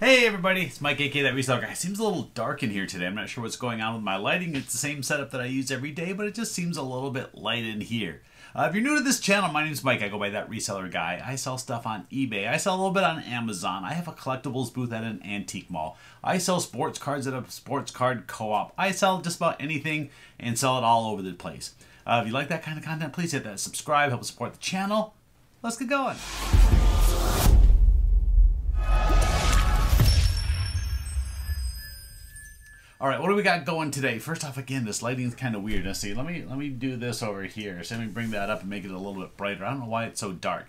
Hey everybody, it's Mike, aka That Reseller Guy. It seems a little dark in here today. I'm not sure what's going on with my lighting. It's the same setup that I use every day, but it just seems a little bit light in here. If you're new to this channel, my name's Mike. I go by That Reseller Guy. I sell stuff on eBay. I sell a little bit on Amazon. I have a collectibles booth at an antique mall. I sell sports cards at a sports card co-op. I sell just about anything and sell it all over the place. If you like that kind of content, please hit that subscribe, help support the channel. Let's get going. All right, what do we got going today? First off, again, this lighting is kind of weird. Let's see. Let me do this over here. So let me bring that up and make it a little bit brighter. I don't know why it's so dark.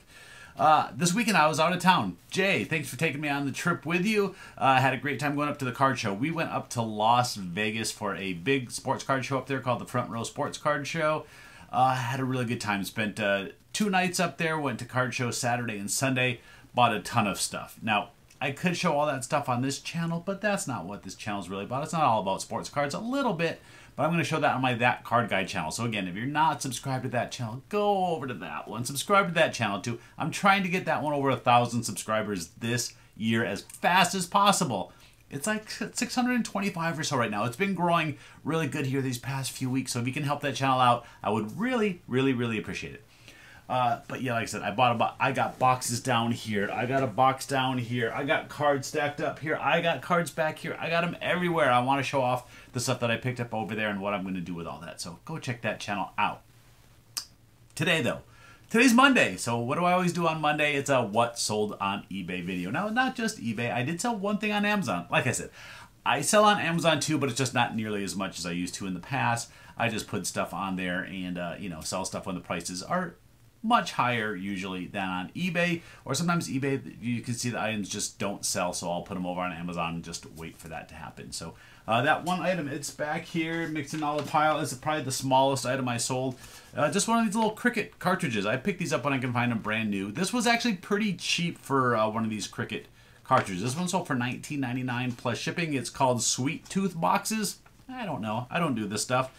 This weekend I was out of town. Jay, thanks for taking me on the trip with you. I had a great time going up to the card show. We went up to Las Vegas for a big sports card show up there called the Front Row Sports Card Show. Had a really good time. Spent 2 nights up there. Went to card show Saturday and Sunday. Bought a ton of stuff. Now, I could show all that stuff on this channel, but that's not what this channel is really about. It's not all about sports cards, a little bit, but I'm going to show that on my That Card Guy channel. So again, if you're not subscribed to that channel, go over to that one. Subscribe to that channel too. I'm trying to get that one over 1,000 subscribers this year as fast as possible. It's like 625 or so right now. It's been growing really good here these past few weeks. So if you can help that channel out, I would really, really, really appreciate it. But yeah, like I said, I got boxes down here. I got a box down here. I got cards stacked up here. I got cards back here. I got them everywhere. I want to show off the stuff that I picked up over there and what I'm going to do with all that. So go check that channel out. Today, though, today's Monday. So what do I always do on Monday? It's a what sold on eBay video. Now, not just eBay. I did sell one thing on Amazon. Like I said, I sell on Amazon too, but it's just not nearly as much as I used to in the past. I just put stuff on there and, sell stuff when the prices are much higher usually than on eBay, or sometimes eBay, you can see the items just don't sell, so I'll put them over on Amazon and just wait for that to happen. So that one item, it's back here mixed in all the pile. It's probably the smallest item I sold. Just one of these little Cricket cartridges. I picked these up when I can find them brand new. This was actually pretty cheap for one of these Cricket cartridges. This one sold for $19.99 plus shipping. It's called Sweet Tooth boxes. I don't know. I don't do this stuff.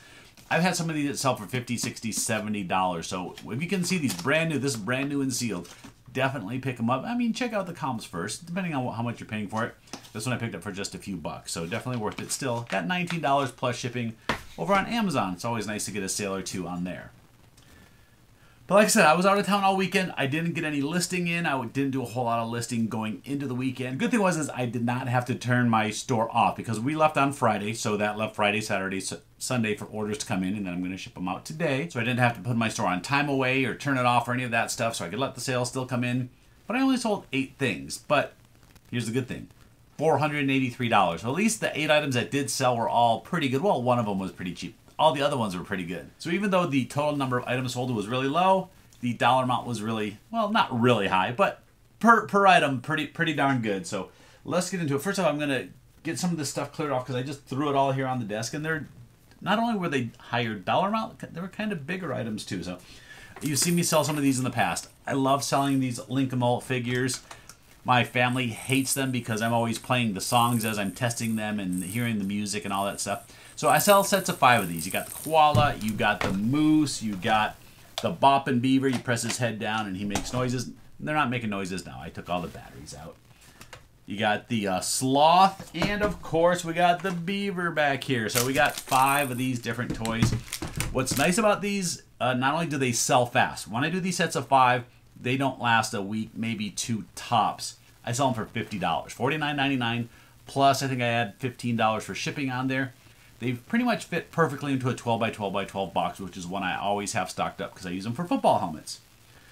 I've had some of these that sell for $50, $60, $70. So if you can see these brand new, this is brand new and sealed, definitely pick them up. I mean, check out the comps first, depending on how much you're paying for it. This one I picked up for just a few bucks, so definitely worth it still. Got $19 plus shipping over on Amazon. It's always nice to get a sale or two on there. But like I said, I was out of town all weekend. I didn't get any listing in. I didn't do a whole lot of listing going into the weekend. Good thing was I did not have to turn my store off because we left on Friday. So that left Friday, Saturday, Sunday for orders to come in, and then I'm going to ship them out today. So I didn't have to put my store on time away or turn it off or any of that stuff. So I could let the sales still come in. But I only sold 8 things. But here's the good thing. $483. So at least the 8 items that did sell were all pretty good. Well, one of them was pretty cheap. All the other ones were pretty good. So even though the total number of items sold was really low, the dollar amount was really, well, not really high, but per item, pretty darn good. So let's get into it. First of all, I'm going to get some of this stuff cleared off because I just threw it all here on the desk. And they're, not only were they higher dollar amount, they were kind of bigger items too. So you've seen me sell some of these in the past. I love selling these Link-A-Mole figures. My family hates them because I'm always playing the songs as I'm testing them and hearing the music and all that stuff. So I sell sets of 5 of these. You got the koala, you got the moose, you got the bopping beaver. You press his head down and he makes noises. They're not making noises now. I took all the batteries out. You got the sloth, and of course we got the beaver back here. So we got 5 of these different toys. What's nice about these, not only do they sell fast. When I do these sets of 5, they don't last a week, maybe 2 tops. I sell them for $50, $49.99, plus I think I add $15 for shipping on there. They pretty much fit perfectly into a 12 by 12 by 12 box, which is one I always have stocked up because I use them for football helmets.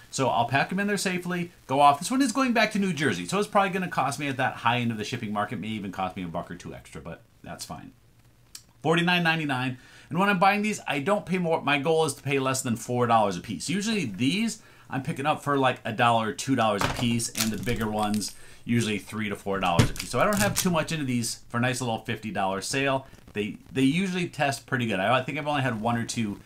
So I'll pack them in there safely, go off. This one is going back to New Jersey, so it's probably going to cost me at that high end of the shipping market. May even cost me $1 or $2 extra, but that's fine. $49.99. And when I'm buying these, I don't pay more. My goal is to pay less than $4 a piece. Usually these I'm picking up for like $1 or $2 a piece, and the bigger ones usually $3 to $4 a piece. So I don't have too much into these for a nice little $50 sale. They usually test pretty good. I think I've only had 1 or 2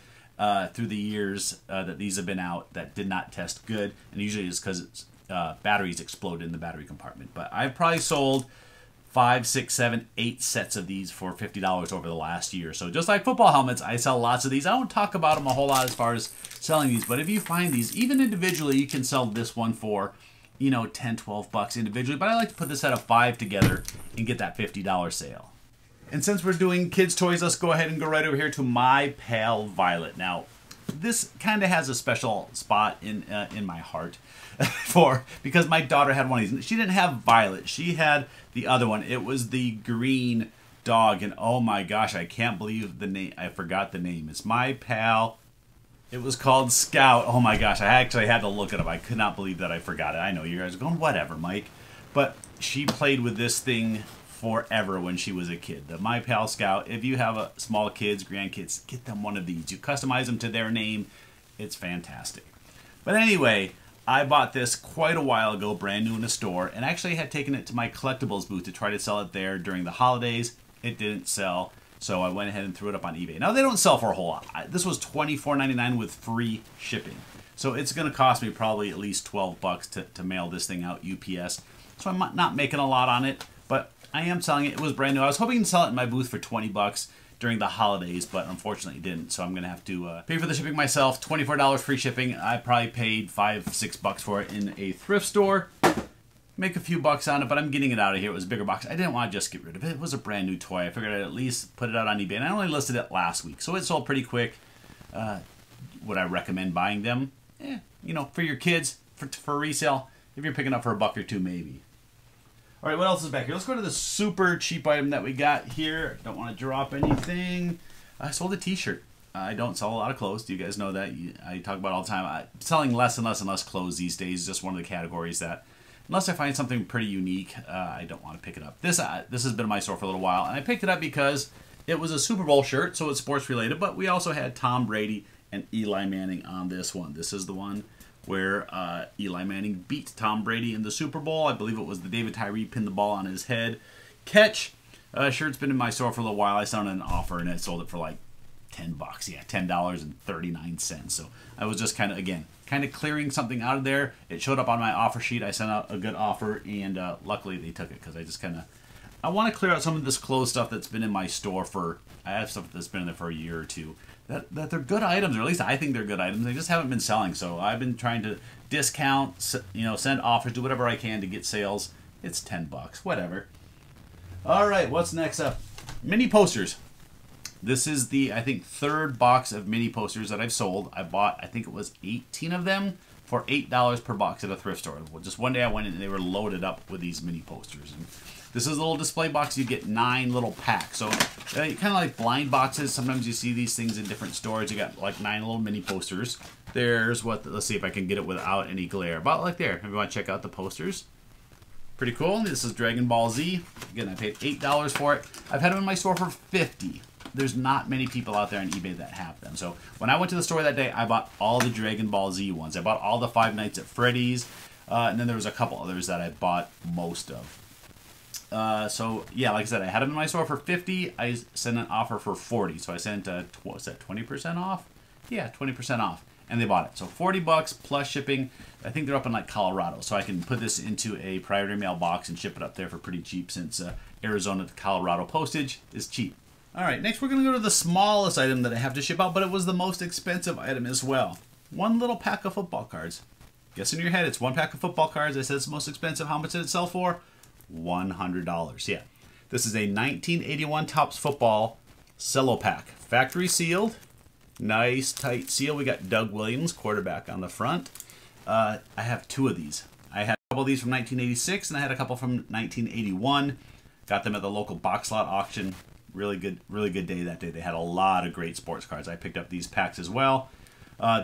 through the years that these have been out that did not test good, and usually it's because batteries explode in the battery compartment. But I've probably sold 5, 6, 7, 8 sets of these for $50 over the last year. So just like football helmets, I sell lots of these. I don't talk about them a whole lot as far as selling these, but if you find these, even individually, you can sell this one for you know, 10, 12 bucks individually, but I like to put this set of 5 together and get that $50 sale. And since we're doing kids' toys, let's go ahead and go right over here to My Pal Violet. Now, this kind of has a special spot in my heart because my daughter had one of these. She didn't have Violet. She had the other one. It was the green dog, and oh my gosh, I can't believe the name. I forgot the name. It's My Pal. It was called Scout. Oh my gosh, I actually had to look it up. I could not believe that I forgot it. I know you guys are going, whatever, Mike. But she played with this thing forever when she was a kid. The My Pal Scout. If you have small kids, grandkids, get them one of these. You customize them to their name. It's fantastic. But anyway, I bought this quite a while ago, brand new in a store, and actually had taken it to my collectibles booth to try to sell it there during the holidays. It didn't sell, so I went ahead and threw it up on eBay. Now, they don't sell for a whole lot. This was $24.99 with free shipping. So it's going to cost me probably at least 12 bucks to mail this thing out UPS. So I'm not making a lot on it, but I am selling it. It was brand new. I was hoping to sell it in my booth for 20 bucks during the holidays, but unfortunately didn't. So I'm going to have to pay for the shipping myself. $24 free shipping. I probably paid 5, 6 bucks for it in a thrift store. Make a few bucks on it, but I'm getting it out of here. It was a bigger box. I didn't want to just get rid of it. It was a brand new toy. I figured I'd at least put it out on eBay, and I only listed it last week, so it sold pretty quick. Would I recommend buying them? You know, for your kids, for resale. If you're picking up for a buck or two, maybe. All right, what else is back here? Let's go to the super cheap item that we got here. Don't want to drop anything. I sold a t-shirt. I don't sell a lot of clothes. Do you guys know that? I talk about it all the time. I'm selling less and less and less clothes these days. Just one of the categories that, unless I find something pretty unique, I don't want to pick it up. This has been in my store for a little while, and I picked it up because it was a Super Bowl shirt, so it's sports related, but we also had Tom Brady and Eli Manning on this one. This is the one where Eli Manning beat Tom Brady in the Super Bowl. I believe it was the David Tyree pinned the ball on his head catch. Shirt's been in my store for a little while. I saw it in an offer, and I sold it for like 10 bucks. Yeah, $10.39. So I was just kind of clearing something out of there. It showed up on my offer sheet. I sent out a good offer, and luckily they took it because I just I want to clear out some of this clothes stuff that's been in my store I have stuff that's been in there for a year or two. That they're good items, or at least I think they're good items. They just haven't been selling, so I've been trying to discount, you know, send offers, do whatever I can to get sales. It's 10 bucks, whatever. All right, what's next up? Mini posters. This is the, I think, 3rd box of mini posters that I've sold. I bought, I think it was 18 of them for $8 per box at a thrift store. Just one day I went in and they were loaded up with these mini posters. And this is a little display box. You get 9 little packs. So kind of like blind boxes. Sometimes you see these things in different stores. You got like 9 little mini posters. There's what, let's see if I can get it without any glare. About like there. If you want to check out the posters. Pretty cool. This is Dragon Ball Z. Again, I paid $8 for it. I've had them in my store for $50. There's not many people out there on eBay that have them. So when I went to the store that day, I bought all the Dragon Ball Z ones. I bought all the Five Nights at Freddy's. And then there was a couple others that I bought most of. So yeah, like I said, I had them in my store for $50. I sent an offer for $40. So I sent, what was that, 20% off? Yeah, 20% off. And they bought it. So 40 bucks plus shipping. I think they're up in like Colorado. So I can put this into a priority mail box and ship it up there for pretty cheap, since Arizona to Colorado postage is cheap. All right, next we're going to go to the smallest item that I have to ship out, but it was the most expensive item as well. One little pack of football cards. Guess in your head, it's one pack of football cards. I said it's the most expensive. How much did it sell for? $100. Yeah. This is a 1981 Topps football cello pack. Factory sealed. Nice tight seal. We got Doug Williams, quarterback, on the front. I have 2 of these. I had a couple of these from 1986, and I had a couple from 1981. Got them at the local box lot auction. Really good day that day. They had a lot of great sports cards. I picked up these packs as well.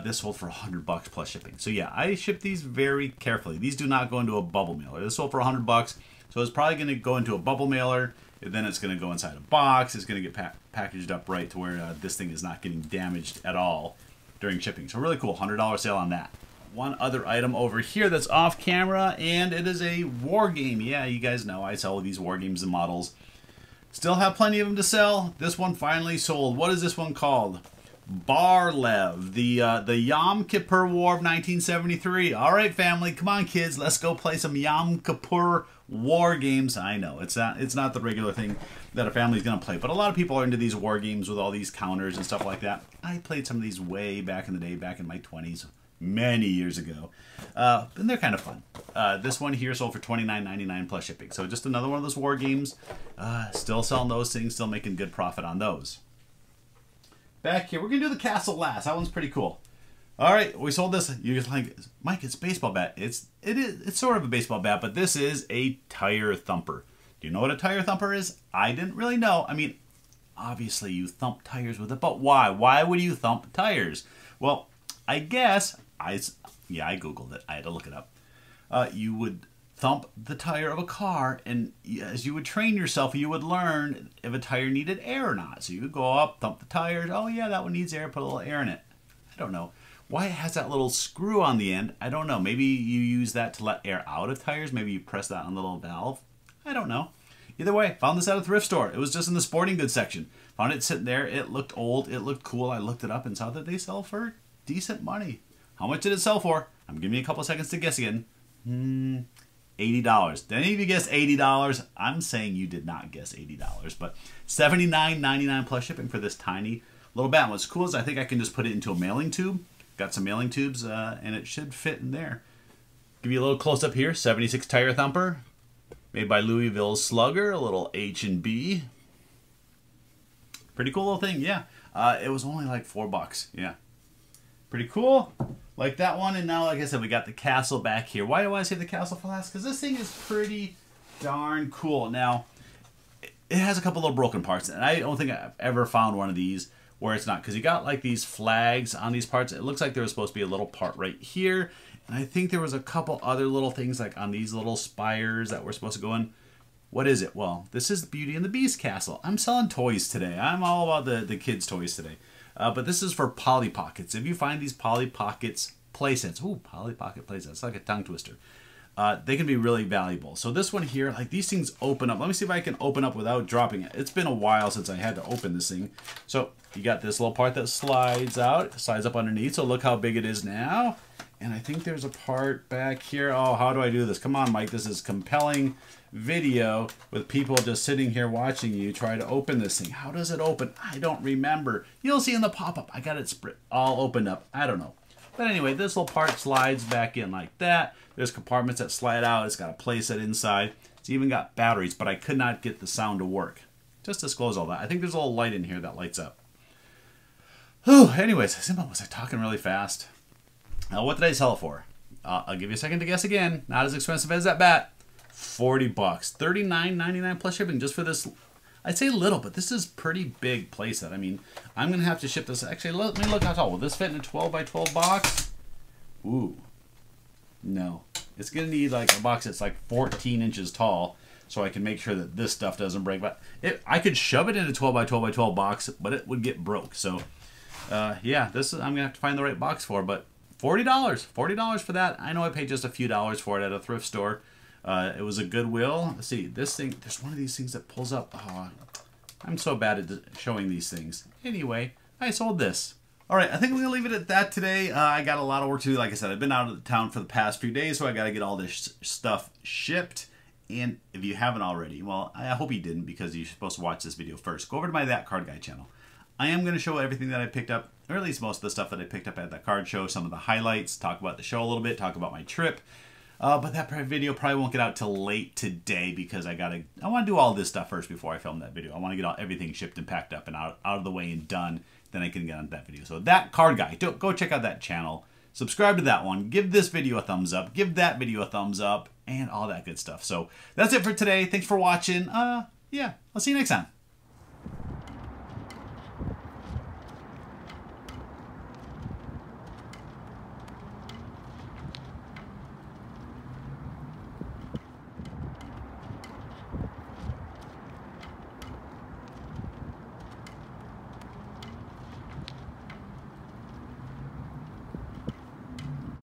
This sold for $100 plus shipping. So yeah, I ship these very carefully. These do not go into a bubble mailer. This sold for $100, so it's probably going to go into a bubble mailer, and then it's going to go inside a box. It's going to get packaged up right to where this thing is not getting damaged at all during shipping. So really cool, $100 sale on that. One other item over here that's off camera, and it is a war game. Yeah, you guys know I sell these war games and models. Still have plenty of them to sell. This one finally sold. What is this one called? Bar-Lev, the Yom Kippur War of 1973. All right, family, come on, kids, let's go play some Yom Kippur war games. I know it's not the regular thing that a family's gonna play, but a lot of people are into these war games with all these counters and stuff like that. I played some of these way back in the day, back in my 20s, many years ago. And they're kind of fun. This one here sold for $29.99 plus shipping. So just another one of those war games. Still selling those things, still making good profit on those. Back here, we're going to do the castle last. That one's pretty cool. All right, we sold this. You're just like, Mike, it's a baseball bat. It's sort of a baseball bat, but this is a tire thumper. Do you know what a tire thumper is? I didn't really know. I mean, obviously you thump tires with it, but why? Why would you thump tires? Well, I guess, I Googled it. I had to look it up. You would thump the tire of a car, and as you would train yourself, you would learn if a tire needed air or not. So you would go up, thump the tires. Oh yeah, that one needs air, put a little air in it. I don't know. Why it has that little screw on the end, I don't know. Maybe you use that to let air out of tires. Maybe you press that on the little valve. I don't know. Either way, found this at a thrift store. It was just in the sporting goods section. Found it sitting there. It looked old. It looked cool. I looked it up and saw that they sell for decent money. How much did it sell for? I'm giving you a couple seconds to guess again. $80. Did any of you guess $80? I'm saying you did not guess $80, but $79.99 plus shipping for this tiny little bat. What's cool is I think I can just put it into a mailing tube. Got some mailing tubes, and it should fit in there. Give you a little close up here. 76 tire thumper, made by Louisville Slugger. A little H&B. Pretty cool little thing, yeah. It was only like $4, yeah. Pretty cool. Like that one, and now, like I said, we got the castle back here. Why do I say the castle for last? Because this thing is pretty darn cool. Now, it has a couple little broken parts, and I don't think I've ever found one of these where it's not, because you got like these flags on these parts. It looks like there was supposed to be a little part right here, and I think there was a couple other little things like on these little spires that were supposed to go in. What is it? Well, this is the Beauty and the Beast castle. I'm selling toys today. I'm all about the kids' toys today. But this is for Polly Pockets. If you find these Polly Pockets playsets, ooh, Polly Pocket playsets, it's like a tongue twister. They can be really valuable. So this one here, like these things open up. Let me see if I can open up without dropping it. It's been a while since I had to open this thing. So you got this little part that slides out, slides up underneath. So look how big it is now. And I think there's a part back here. Oh, how do I do this? Come on, Mike. This is compelling video with people just sitting here watching you try to open this thing. How does it open? I don't remember. You'll see in the pop-up. I got it all opened up. I don't know. But anyway, this little part slides back in like that. There's compartments that slide out. It's got a playset inside. It's even got batteries, but I could not get the sound to work. Just disclose all that. I think there's a little light in here that lights up. Whew, anyways, was I talking really fast? What did I sell it for? I'll give you a second to guess again. Not as expensive as that bat. $40. $39.99 plus shipping just for this. I'd say little, but this is pretty big playset. I mean, I'm going to have to ship this. Actually, let me look how tall. Will this fit in a 12 by 12 box? Ooh. No. It's going to need like a box that's like 14 inches tall so I can make sure that this stuff doesn't break. But I could shove it in a 12 by 12 by 12 box, but it would get broke. So, yeah, this is, I'm going to have to find the right box for, but $40. $40 for that. I know I paid just a few dollars for it at a thrift store. It was a Goodwill. Let's see, this thing, there's one of these things that pulls up. Oh, I'm so bad at showing these things. Anyway, I sold this. All right, I think we're going to leave it at that today. I got a lot of work to do. Like I said, I've been out of town for the past few days, so I got to get all this stuff shipped. And if you haven't already, well, I hope you didn't because you're supposed to watch this video first. Go over to my That Card Guy channel. I am going to show everything that I picked up, or at least most of the stuff that I picked up at that card show, some of the highlights, talk about the show a little bit, talk about my trip. But that video probably won't get out till late today because I want to do all this stuff first before I film that video. I want to get everything shipped and packed up and out of the way and done. Then I can get on that video. So That Card Guy, go check out that channel. Subscribe to that one. Give this video a thumbs up. Give that video a thumbs up and all that good stuff. So that's it for today. Thanks for watching. Yeah, I'll see you next time.